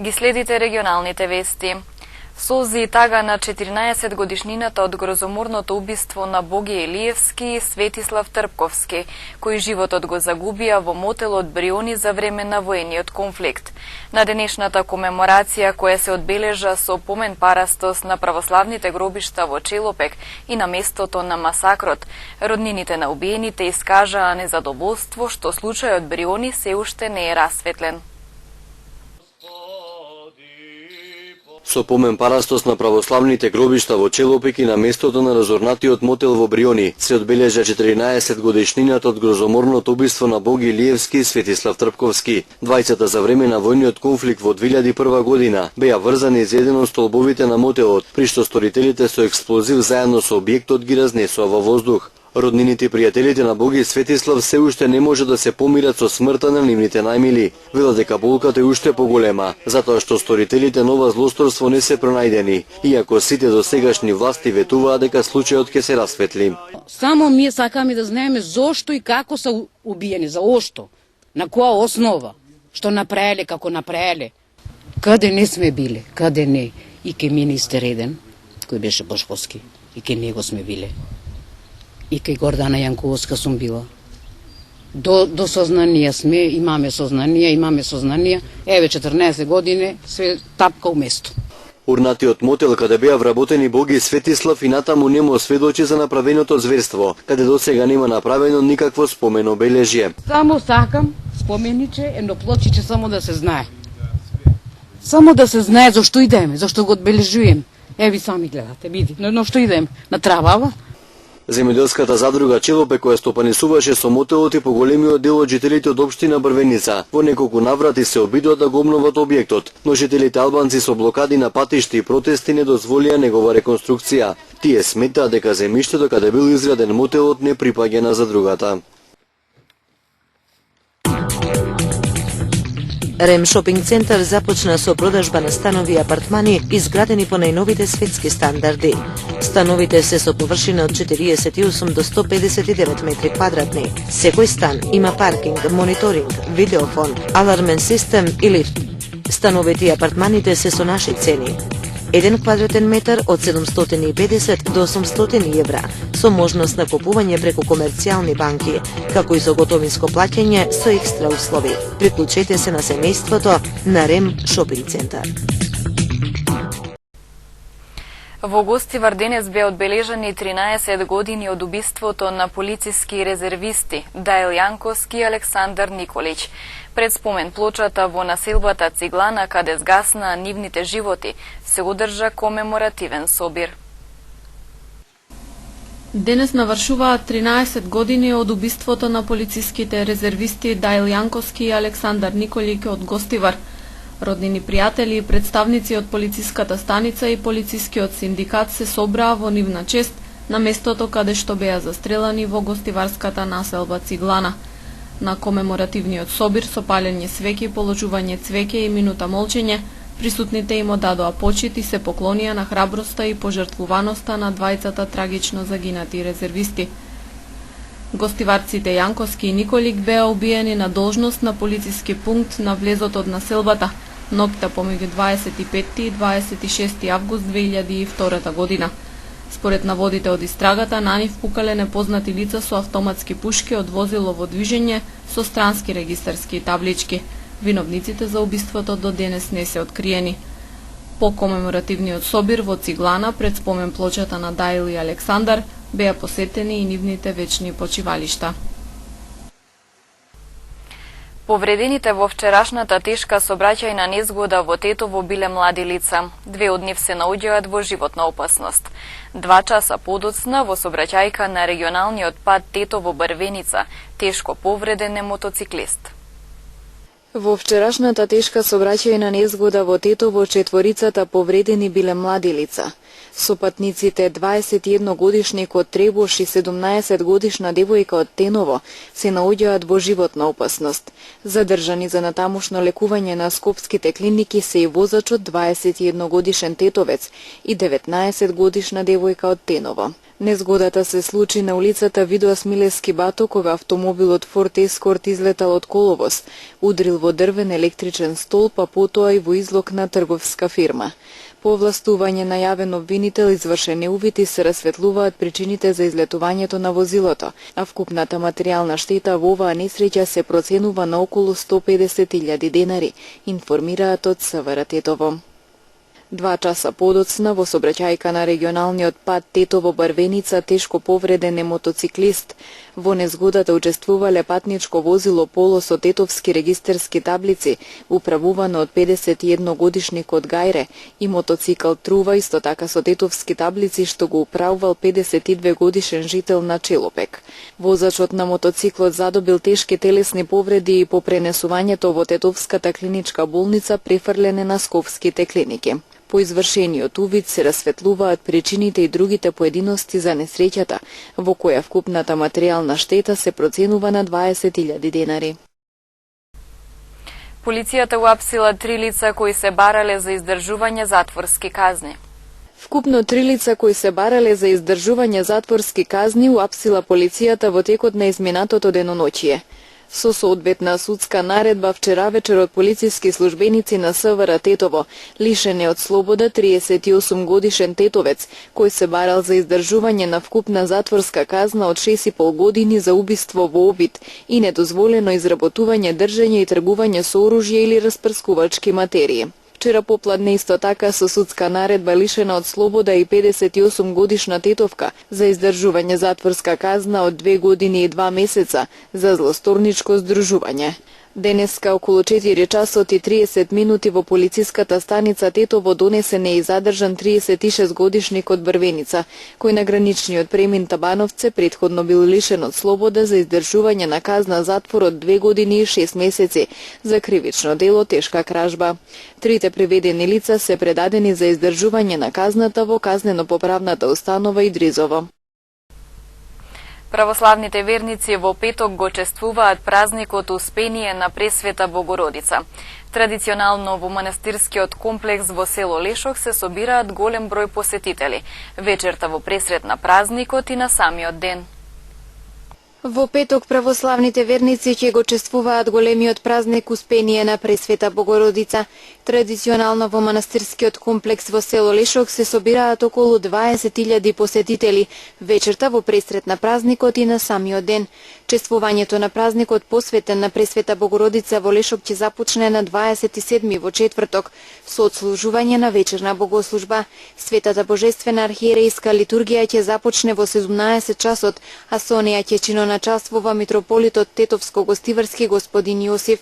Ги следите регионалните вести. Солзи и тага на 14 годишнината од грозоморното убиство на Боги Елиевски и Светислав Трпковски, кои животот го загубија во мотелот Бриони за време на воениот конфликт. На денешната комеморација, која се одбележа со помен парастос на православните гробишта во Челопек и на местото на масакрот, роднините на убиените искажаа незадоволство што случајот Бриони се уште не е расветлен. Со помен парастос на православните гробишта во Челопек и на местото на разорнатиот мотел во Бриони се одбележа 14 годишнината од грозоморното убиство на Боги Илиевски и Светислав Трпковски. Двајцата за време на војниот конфликт во 2001 година беа врзани за еден од столбовите на мотелот, при што сторителите со експлозив заедно со објектот ги разнесоа во воздух. Роднините и пријателите на Боги Светислав се уште не може да се помират со смртта на нивните најмили. Велат дека болката е уште поголема, затоа што сторителите на ова злосторство не се пронајдени, иако сите досегашни власти ветуваат дека случајот ќе се расветли. Само ние сакаме да знаеме зошто и како се убиени, за ошто, на која основа, што направиле, како направиле. Каде не сме биле, каде не. И ке министер еден, кој беше Бошковски, и ке него сме биле. И кај Гордана Јанковска сум била. До сознанија сме, имаме сознанија. Еве 14 години се тапка у место. Урнатиот мотел каде беа вработени Боги Светислав и натаму нема сведочи за направеното зверство, каде досега нема направено никакво спомено бележје. Само сакам спомениче, едно плочиче само да се знае. Само да се знае зашто идеме, зашто го одбележуваме. Еви сами гледате, види, но што идеме на Травава. Земјоделската задруга Челопек, која стопанисуваше со мотелот и поголемиот дел од жителите од општина Брвеница, во неколку наврати се обидоа да го обноват објектот, но жителите албанци со блокади на патишти и протести не дозволија негова реконструкција. Тие сметаат дека земјиштето каде бил изграден мотелот не припаѓа на задругата. Рем шопинг центар започна со продажба на станови и апартмани изградени по најновите светски стандарди. Становите се со површина од 48 до 159 метри квадратни. Секој стан има паркинг, мониторинг, видеофон, алармен систем и лифт. Становите и апартманите се со наши цени. 1 квадратен метар од 750 до 800 евра, со можност на купување преку комерцијални банки, како и со готовинско плаќање со екстра услови. Приклучете се на семејството на Рем шопинг центар. Во Гостивар денес беа одбележани 13 години од убиството на полициски резервисти Даил Јанковски и Александар Николич. Пред спомен плочата во населбата Циглана, каде згасна нивните животи, се одржа комеморативен собир. Денес навршуваат 13 години од убиството на полициските резервисти Даил Јанковски и Александар Николик од Гостивар. Роднини, пријатели и представници од полициската станица и полицискиот синдикат се собраа во нивна чест на местото каде што беа застрелани во гостиварската населба Циглана. На комеморативниот собир со палење свеќи, положување цвеќе и минута молчење, присутните им одадоа почит и се поклонија на храброста и пожртвуваноста на двајцата трагично загинати резервисти. Гостиварците Јанковски и Николик беа убиени на должност на полициски пункт на влезот од населбата, ноќта помеѓу 25 и 26 август 2002 година. Според наводите од истрагата, на нив пукале непознати лица со автоматски пушки од возило во движење со странски регистарски таблички. Виновниците за убиството до денес не се откриени. По комеморативниот собир во Циглана, пред спомен плочата на Даил и Александар, беа посетени и нивните вечни почивалишта. Повредените во вчерашната тешка сообраќајна незгода во Тетово биле млади лица. Две од нив се наоѓаат во животна опасност. 2 часа подоцна во сообраќајка на регионалниот пат Тетово-Брвеница тешко повреден е мотоциклист. Во вчерашната тешка сообраќајна незгода во Тетово 4 повредени биле млади лица. Со патниците 21-годишник од Требош и 17-годишна девојка од Теново се наоѓаат во животна опасност. Задржани за натамошно лекување на скопските клиники се и возачот 21-годишен тетовец и 19-годишна девојка од Теново. Незгодата се случи на улицата Видоас Милевски Бато, кога автомобилот Форд Ескорт излетал од коловоз, удрил во дрвен електричен столб, а потоа и во излог на трговска фирма. По овластување на јавен обвинител извршени увити се расветлуваат причините за излетувањето на возилото, а вкупната материјална штета во оваа несреќа се проценува на околу 150.000 денари, информираат од СВР Тетово. 2 часа подоцна во сообраќајка на регионалниот пат Тетово-Барвеница тешко повреден е мотоциклист. Во незгодата учествувале патничко возило Поло со тетовски регистерски таблици, управувано од 51-годишник од Гајре, и мотоцикл Трува, исто така со тетовски таблици, што го управувал 52-годишен жител на Челопек. Возачот на мотоциклот задобил тешки телесни повреди и по пренесувањето во Тетовската клиничка болница префрлене на скопските клиники. По извршениот увид се расветлуваат причините и другите поединости за несреќата, во која вкупната материјална штета се проценува на 20.000 денари. Полицијата уапсила 3 лица кои се барале за издржување затворски казни. Вкупно 3 лица кои се барале за издржување затворски казни уапсила полицијата во текот на изминатото деноноќие. Со соодветна судска наредба вчера вечерот полициски службеници на СВР Тетово лишени од слобода 38 годишен тетовец, кој се барал за издржување на вкупна затворска казна од 6,5 години за убиство во обид и недозволено изработување, држење и тргување со оружје или распрскувачки материи. Вчера попладне исто така со судска наредба лишена од слобода и 58 годишна тетовка за издржување затворска казна од 2 години и 2 месеца за злосторничко здружување. Денеска околу 4 часот и 30 минути во полициската станица Тетово донесен е и задржан 36 годишник од Брвеница, кој на граничниот премин Табановце претходно бил лишен од слобода за издржување на казна затвор од 2 години и 6 месеци за кривично дело тешка кражба. Трите приведени лица се предадени за издржување на казната во казнено-поправната установа Идризово. Православните верници во петок го чествуваат празникот Успение на Пресвета Богородица. Традиционално во манастирскиот комплекс во село Лешок се собираат голем број посетители, вечерта во пресрет на празникот и на самиот ден. Во петок православните верници ќе го чествуваат големиот празник Успение на Пресвета Богородица. Традиционално во манастирскиот комплекс во село Лешок се собираат околу 20.000 посетители, вечерта во пресрет на празникот и на самиот ден. Чествувањето на празникот посветен на Пресвета Богородица во Лешок ќе започне на 27 во четврток со отслужување на вечерна богослужба. Светата божествена архиерејска литургија ќе започне во 17 часот, а со неја ќе чиноначествува митрополитот Тетовско-Гостиварски господин Јосиф.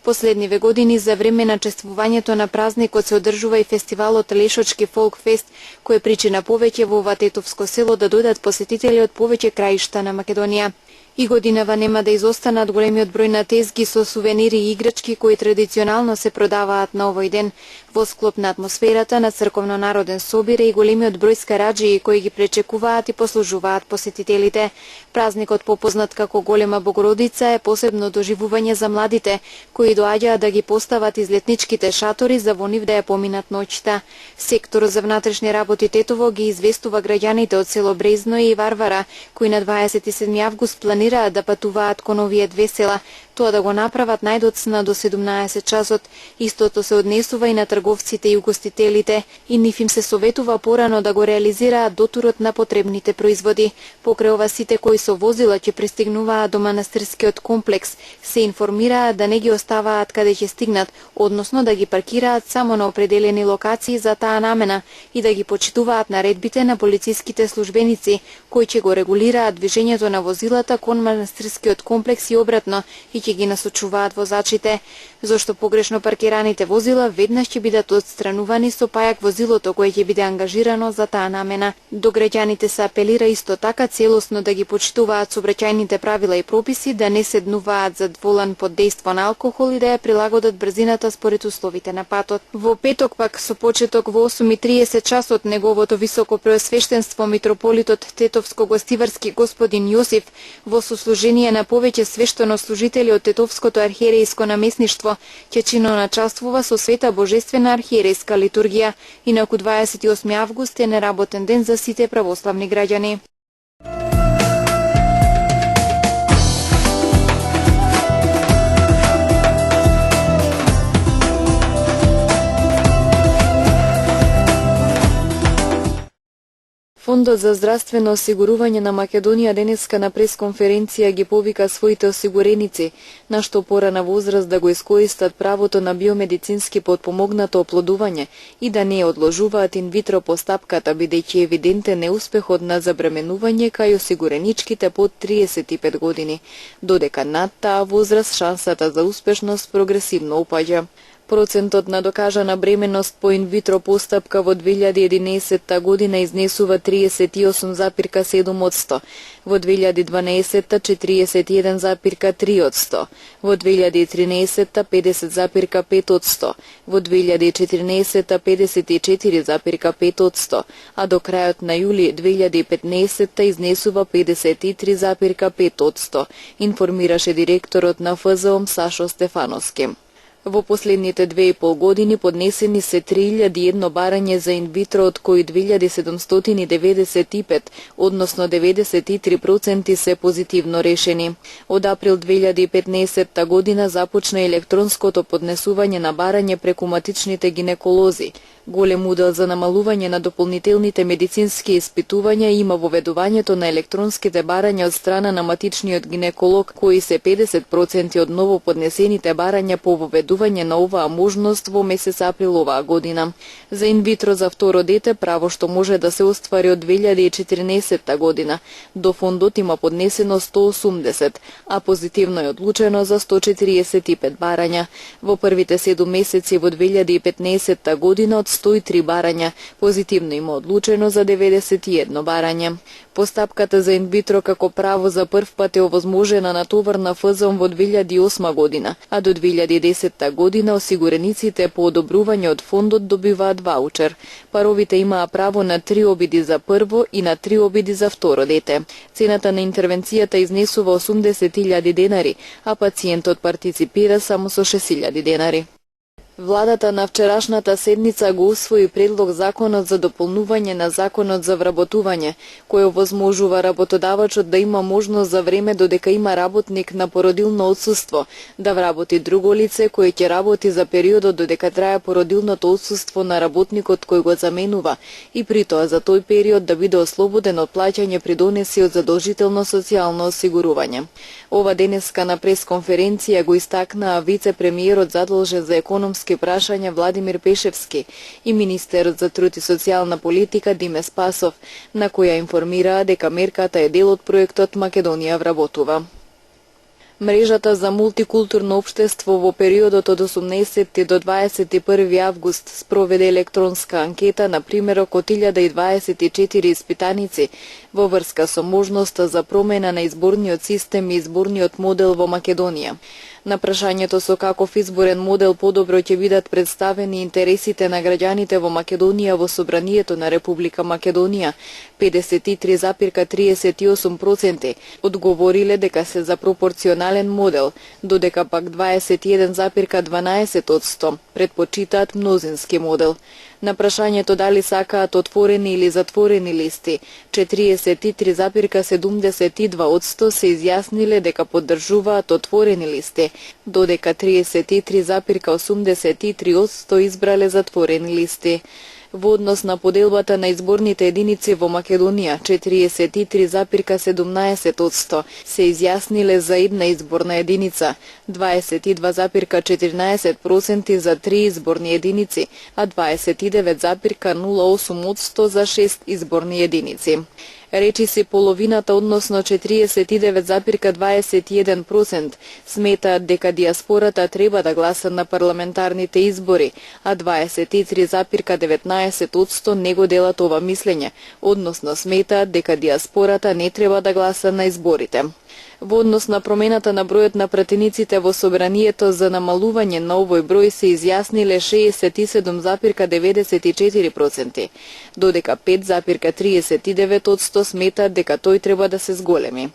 Последниве години за време на чествувањето на празникот се одржува и фестивалот Лешочки Фолк Фест, кој причина повеќе во ова тетовско село да дојдат посетители од повеќе краишта на Македонија. И годинава нема да изостанат големиот број на тезги со сувенири и играчки кои традиционално се продаваат на овој ден. Во склоп на атмосферата на црковно-народен собир и големиот број скараџии кои ги пречекуваат и послужуваат посетителите. Празникот попознат како Голема Богородица е посебно доживување за младите, кои доаѓаат да ги постават излетничките шатори за во нив да ја поминат ноќта. Секторот за внатрешни работи Тетово ги известува граѓаните од село Брезно и Варвара, кои на 27 август планираат да патуваат кон овие две села, тоа да го направат најдоцна до 17 часот. Истото се однесува и на трговците и угостителите, и нив им се советува порано да го реализираат дотурот на потребните производи. Покрај ова сите кои со возила ќе пристигнуваат до манастирскиот комплекс, се информираат да не ги оставаат каде ќе стигнат, односно да ги паркираат само на определени локации за таа намена и да ги почитуваат наредбите на полициските службеници, кои ќе го регулираат движењето на возилата патот кон манастирскиот комплекс и обратно и ќе ги насочуваат возачите, зашто погрешно паркираните возила веднаш ќе бидат отстранувани со пајак возилото кое ќе биде ангажирано за таа намена. До граѓаните се апелира исто така целосно да ги почитуваат сообраќајните правила и прописи, да не седнуваат зад волан под дејство на алкохол и да ја прилагодат брзината според условите на патот. Во петок пак со почеток во 8:30 часот неговото високо преосвештенство митрополитот Тетовско-гостиварски господин Јосиф во сослужение на повеќе свештенослужители од Тетовското архиерејско наместништво ќе чиноначаствува со света божествена архиерејска литургија. Инаку 28 август е неработен ден за сите православни граѓани. Фондот за здравствено осигурување на Македонија денеска на пресконференција ги повика своите осигуреници, на што порана возраст да го искористат правото на биомедицински потпомогнато оплодување и да не одложуваат инвитро постапката, бидејќи евидентен неуспехот на забременување кај осигуреничките под 35 години, додека над таа возраст шансата за успешност прогресивно опаѓа. Процентот на докажана бременност по инвитро постапка во 2011 година изнесува 38,7%, во 2012 41,3%, во 2013 50,5%, во 2014 54,5%, а до крајот на јули 2015 изнесува 53,5%, информираше директорот на ФЗОМ Сашо Стефановски. Во последните 2,5 години поднесени се 3001 барање за инвитро, од кои 2795, односно 93% се позитивно решени. Од април 2015 година започна електронското поднесување на барање преку матичните гинеколози. Голем удел за намалување на дополнителните медицински испитувања има воведувањето на електронските барања од страна на матичниот гинеколог, кои се 50% од ново поднесените барања по воведување на оваа можност во месец април оваа година. За инвитро за второ дете, право што може да се оствари од 2014 година, до фондот има поднесено 180, а позитивно е одлучено за 145 барања. Во првите 7 месеци во 2015 година од 103 барања, позитивно има одлучено за 91 барање. Постапката за инвитро како право за прв пат е овозможена на товар на ФЗОМ во 2008 година, а до 2010 година осигурениците по одобрување од фондот добиваат ваучер. Паровите имаа право на 3 обиди за прво и на 3 обиди за второ дете. Цената на интервенцијата изнесува 80.000 денари, а пациентот партиципира само со 6.000 денари. Владата на вчерашната седница го усвои предлог законот за дополнување на законот за вработување, кој овозможува работодавачот да има можност за време додека има работник на породилно отсуство, да вработи друго лице кое ќе работи за периодот додека трае породилното отсуство на работникот кој го заменува и при тоа за тој период да биде ослободен од плаќање придонеси од задолжително социјално осигурување. Ова денеска на пресконференција го истакнаа вице-премиерот задолжен за економски прашања Владимир Пешевски и министерот за труд и социјална политика Диме Спасов, на која информираа дека мерката е дел од проектот Македонија вработува. Мрежата за мултикултурно општество во периодот од 18 до 21 август спроведе електронска анкета на примерок од 1024 испитаници во врска со можноста за промена на изборниот систем и изборниот модел во Македонија. На прашањето со каков изборен модел подобро ќе бидат представени интересите на граѓаните во Македонија во Собранието на Република Македонија, 53,38% одговориле дека се за пропорционален модел, додека пак 21,12% предпочитаат мнозински модел. На прашањето дали сакаат отворени или затворени листи, 43,72% се изјасниле дека поддржуваат отворени листи, додека 33,83% избрале затворени листи. Во однос на поделбата на изборните единици во Македонија, 43,17% се изјасниле за една изборна единица, 22,14% за 3 изборни единици, а 29,08% за 6 изборни единици. Речиси половината, односно 49,21%, сметаат дека диаспората треба да гласа на парламентарните избори, а 23,19% не го делат ова мислење, односно сметаат дека диаспората не треба да гласа на изборите. Во однос на промената на бројот на пратениците во собранието за намалување на овој број се изјасниле 67,94%, додека 5,39% сметаат дека тој треба да се зголеми.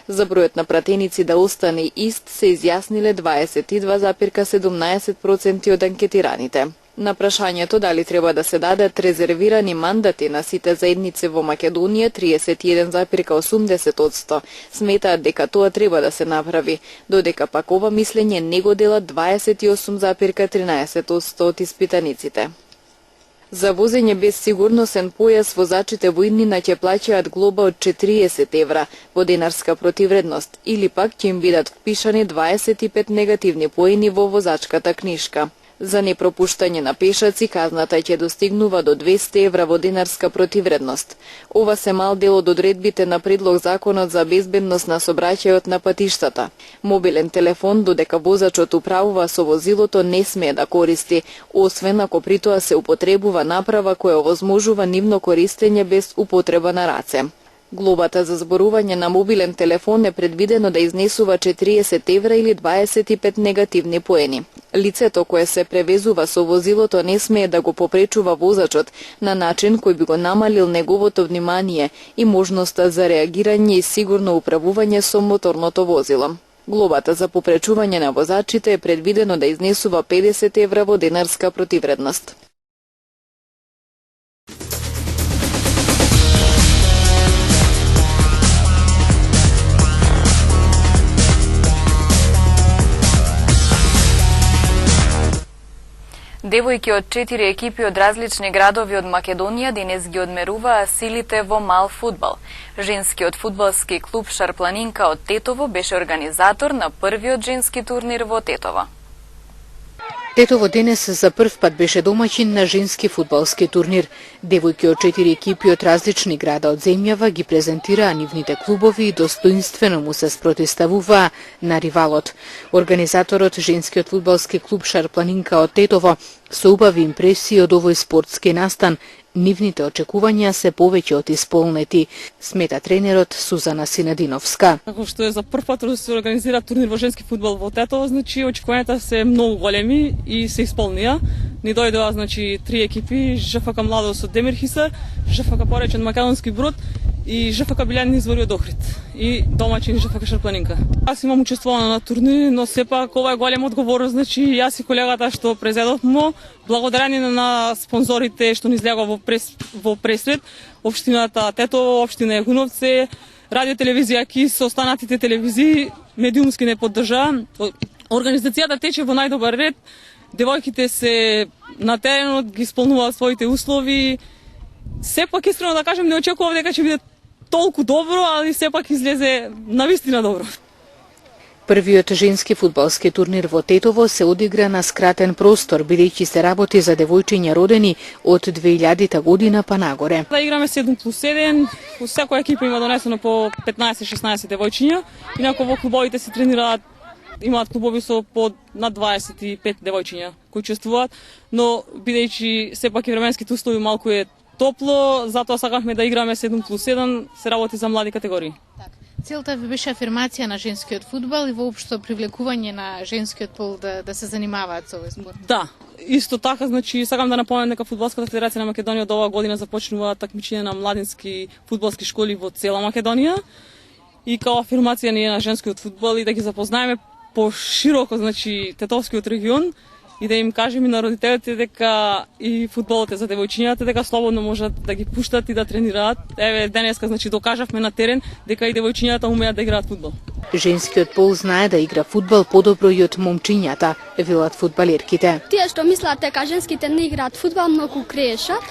За бројот на пратеници да остане ист се изјасниле 22,17% од анкетираните. На прашањето дали треба да се дадат резервирани мандати на сите заедници во Македонија, 31,80% сметаат дека тоа треба да се направи, додека пак ова мислење не го делат 28,13% од испитаниците. За возење без сигурносен појас возачите во иднина ќе плаќаат глоба од 40 евра во денарска противредност или пак ќе им бидат впишани 25 негативни поени во возачката книшка. За непропуштање на пешаци казната ќе достигнува до 200 евра во денарска противредност. Ова се мал дел од одредбите на предлог законот за безбедност на сообраќајот на патиштата. Мобилен телефон, додека возачот управува со возилото, не смее да користи, освен ако при тоа се употребува направа која овозможува нивно користење без употреба на раце. Глобата за зборување на мобилен телефон е предвидено да изнесува 40 евра или 25 негативни поени. Лицето кое се превезува со возилото не смее да го попречува возачот на начин кој би го намалил неговото внимание и можноста за реагирање и сигурно управување со моторното возило. Глобата за попречување на возачите е предвидено да изнесува 50 евра во денарска противредност. Девојки од 4 екипи од различни градови од Македонија денес ги одмеруваа силите во мал фудбал. Женскиот фудбалски клуб Шарпланинка од Тетово беше организатор на првиот женски турнир во Тетово. Тетово денес за прв пат беше домаќин на женски фудбалски турнир. Девојки од 4 екипи од различни града од земјава ги презентираа нивните клубови и достоинствено му се спротиставуваа на ривалот. Организаторот женскиот фудбалски клуб Шарпланинка од Тетово со убави импресии од овој спортски настан. Нивните очекувања се повеќе од исполнети, смета тренерот Сузана Синадиновска. Како што е за прв пат да се организира турнир во женски фудбал во Тетово, значи очекувањата се многу големи и се исполнија. Ни дојдоа значи 3 екипи: ЖФК Младост од Демирхисар, ЖФК Поречен Македонски Брод и ЖФК Билјани Извори од Охрид и домаќин ЖФК Шарпланинка. Јас имам учествувано на турнири, но сепак ова е голема одговорност, значи јас и колегата што презедовме, благодарение на спонзорите што ни излегува во пресвет, општината Тетово, општина Егуновце, радио телевизија КИС, останатите телевизии медиумски не поддржаа. Организацијата тече во најдобар ред. Девојките се на теренот, ги исполнуваат своите услови. Сепак искрено да кажем, не очекував дека ќе биде толку добро, али сепак излезе навистина добро. Првиот женски фудбалски турнир во Тетово се одигра на скратен простор, бидејќи се работи за девојчиња родени од 2000 година па нагоре. Да играме 7+1, секоја екипа има донесено по 15-16 девојчиња, инаку во клубовите се тренираат, имаат клубови со по над 25 девојчиња кои учествуваат, но бидејќи сепак и временските услови малку е топло, затоа сакавме да играме 7+1, се работи за млади категории. Целта ви беше афирмација на женскиот фудбал и воопшто привлекување на женскиот пол да се занимаваат со овој спорт. Да, исто така, значи сакам да напомнам дека Фудбалската федерација на Македонија од оваа година започнува такмичење на младински фудбалски школи во цела Македонија и као афирмација ние на женскиот фудбал и да ги запознаеме пошироко, значи Тетовскиот регион и да им кажеме на родителите дека и фудбалот е за девојчињата, дека слободно можат да ги пуштат и да тренираат. Еве денеска значи докажавме на терен дека и девојчињата умеат да играат фудбал. Женскиот пол знае да игра фудбал подобро и од момчињата, велат фудбалерките. Тие што мислат дека женските не играат фудбал многу грешат.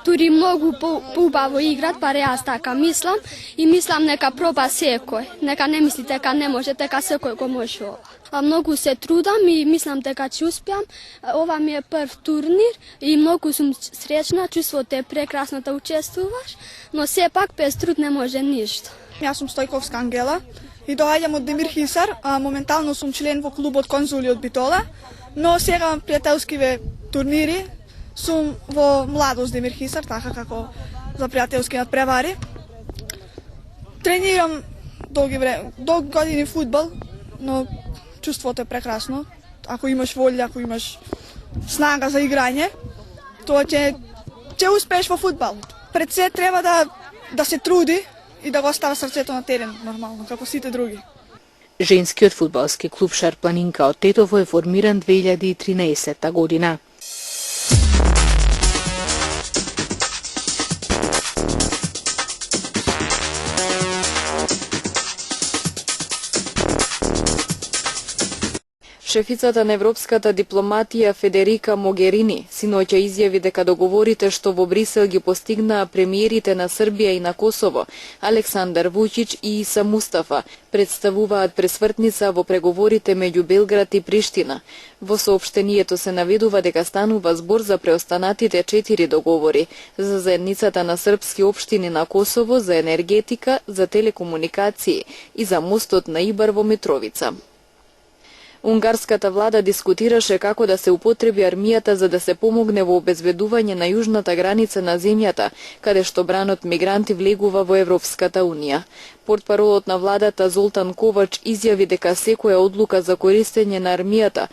тури многу поубаво играт, паре јас така мислам и мислам нека проба секој. Нека не мисли дека не може, дека секој го може ова. А многу се трудам и мислам дека ќе успеам. Ова ми е прв турнир и многу сум среќна, чувството е прекрасно да учествуваш, но сепак без труд не може ништо. Јас сум Стојковска Ангела и доаѓам од Демир Хисар, а моментално сум член во клубот Конзули од Битола, но сега пријателскиве турнири сум во Младост Демир Хисар, така како за пријателски надпревари. Тренирам долги години фудбал, но чувството е прекрасно. Ако имаш волја, ако имаш снага за играње, тоа ќе успееш во фудбал. Пред се треба да се труди и да го остава срцето на терен, нормално, како сите други. Женскиот фудбалски клуб Шарпланинка од Тетово е формиран 2013 година. Шефицата на европската дипломатија Федерика Могерини синоќа изјави дека договорите што во Брисел ги постигнаа премиерите на Србија и на Косово, Александар Вучич и Иса Мустафа, представуваат пресвртница во преговорите меѓу Белград и Приштина. Во соопштението се наведува дека станува збор за преостанатите 4 договори за заедницата на српски општини на Косово, за енергетика, за телекомуникации и за мостот на Ибар во Митровица. Унгарската влада дискутираше како да се употреби армијата за да се помогне во обезбедување на јужната граница на земјата, каде што бранот мигранти влегува во Европската унија. Портпаролот на владата Золтан Ковач изјави дека секоја одлука за користење на армијата